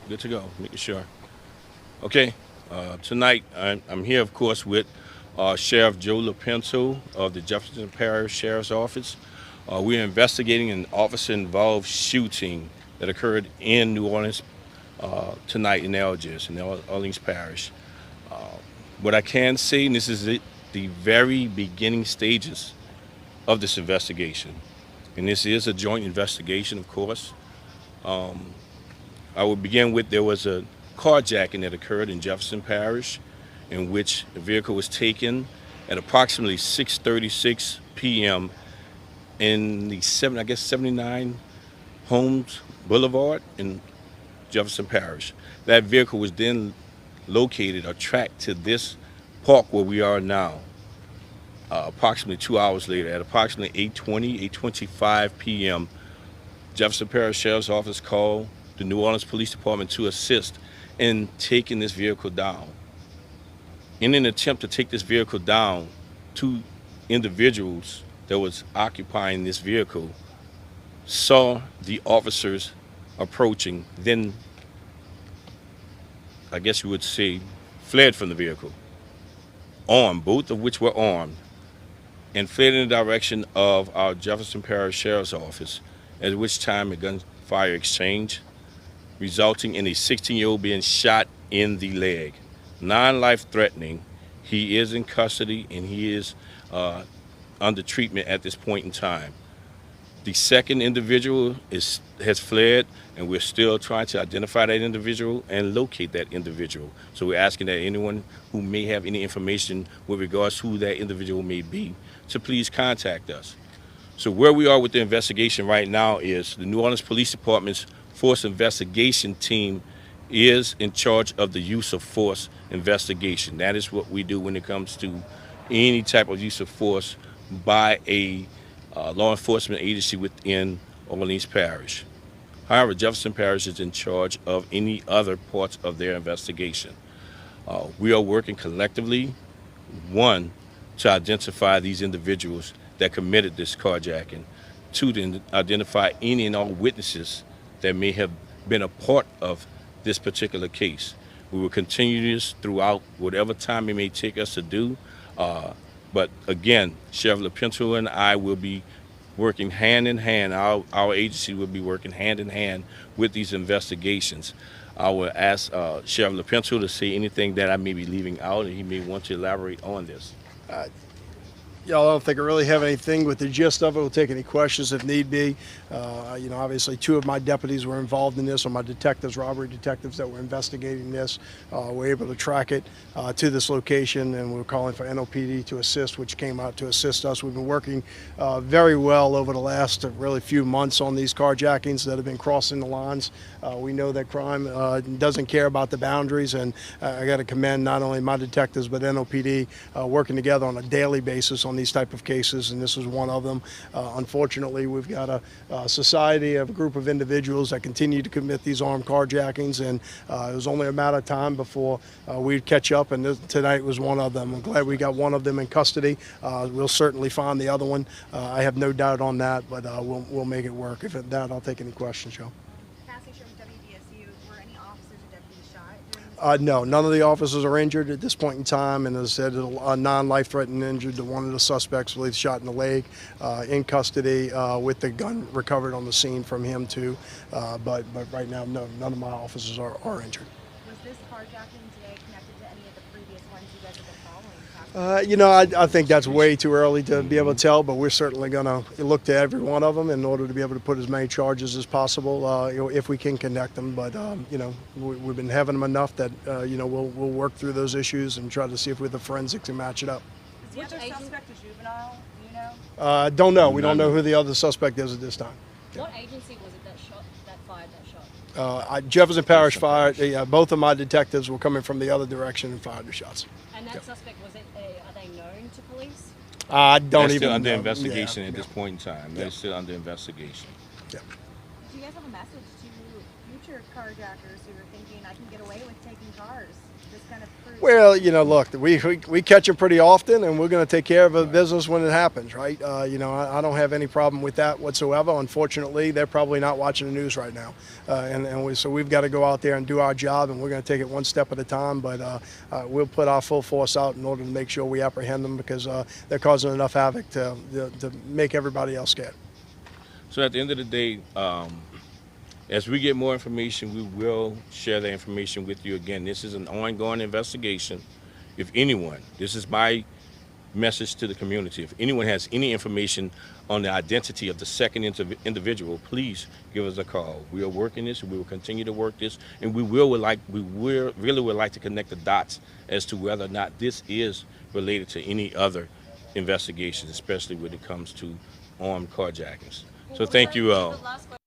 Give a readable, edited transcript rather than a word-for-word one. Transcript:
Good to go. Making sure. Okay. Tonight, I'm here, of course, with Sheriff Joe LaPinto of the Jefferson Parish Sheriff's Office. We're investigating an officer-involved shooting that occurred in New Orleans tonight in Algiers, in Orleans Parish. What I can say, and this is the very beginning stages of this investigation, and this is a joint investigation, of course. I will begin with there was a carjacking that occurred in Jefferson Parish, in which the vehicle was taken at approximately 6:36 p.m. in the 79 Holmes Boulevard in Jefferson Parish. That vehicle was then located or tracked to this park where we are now. Approximately 2 hours later, at approximately 8:25 p.m., Jefferson Parish Sheriff's Office called the New Orleans Police Department to assist in taking this vehicle down. In an attempt to take this vehicle down, two individuals that was occupying this vehicle saw the officers approaching, then I guess you would say fled from the vehicle, armed, both of which were armed, and fled in the direction of our Jefferson Parish Sheriff's Office, at which time a gunfire exchange, resulting in a 16-year-old being shot in the leg. Non-life threatening. He is in custody and he is under treatment at this point in time. The second individual has fled, and we're still trying to identify that individual and locate that individual. So we're asking that anyone who may have any information with regards to who that individual may be to please contact us. So where we are with the investigation right now is the New Orleans Police Department's Force Investigation Team is in charge of the use of force investigation. That is what we do when it comes to any type of use of force by a law enforcement agency within Orleans Parish. However, Jefferson Parish is in charge of any other parts of their investigation. We are working collectively, one, to identify these individuals that committed this carjacking, two, to identify any and all witnesses that may have been a part of this particular case. We will continue this throughout whatever time it may take us to do. But again, Sheriff LaPinto and I will be working hand in hand. Our agency will be working hand in hand with these investigations. I will ask Sheriff LaPinto to say anything that I may be leaving out, and he may want to elaborate on this. Y'all, I don't think I really have anything with the gist of it. We'll take any questions if need be. Obviously, two of my deputies were involved in this, or my detectives, robbery detectives that were investigating this. Were able to track it to this location, and we were calling for NOPD to assist, which came out to assist us. We've been working very well over the last really few months on these carjackings that have been crossing the lines. We know that crime doesn't care about the boundaries, and I got to commend not only my detectives but NOPD working together on a daily basis on these type of cases, and this is one of them. Unfortunately, we've got a society of a group of individuals that continue to commit these armed carjackings, and it was only a matter of time before we'd catch up, and tonight was one of them. I'm glad we got one of them in custody. We'll certainly find the other one. I have no doubt on that, but we'll make it work. If at that, I'll take any questions, Joe. Cassie from WDSU, were any officers or deputies shot during this? No, none of the officers are injured at this point in time, and as I said, a non-life-threatening injured to one of the suspects, believed shot in the leg, in custody with the gun recovered on the scene from him too. But right now, no, none of my officers are injured. Was this carjacking today connected to any of the previous ones you guys have been following? I think that's way too early to be able to tell, but we're certainly going to look to every one of them in order to be able to put as many charges as possible, if we can connect them. But we've been having them enough that we'll work through those issues and try to see if with the forensics can match it up. Is the other suspect a juvenile? Do you know? Don't know. We don't know who the other suspect is at this time. What agency was it that fired that shot? Jefferson Parish fired. Both of my detectives were coming from the other direction and fired the shots. And that suspect, are they known to police? I don't That's even still under know. investigation Yeah, at this point in time. That's still under investigation. yeah. Do you guys have a message to future carjackers who are thinking, I can get away with taking cars? This kind of proves. Well, look, we catch them pretty often, and we're going to take care of a business when it happens, right? I don't have any problem with that whatsoever. Unfortunately, they're probably not watching the news right now, so we've got to go out there and do our job, and we're going to take it one step at a time. But we'll put our full force out in order to make sure we apprehend them, because they're causing enough havoc to make everybody else scared. So at the end of the day, as we get more information, we will share the information with you. Again, this is an ongoing investigation. If anyone, this is my message to the community, if anyone has any information on the identity of the second individual, please give us a call. We are working this, and we will continue to work this, and we really would like to connect the dots as to whether or not this is related to any other investigations, especially when it comes to armed carjackings. So thank you all.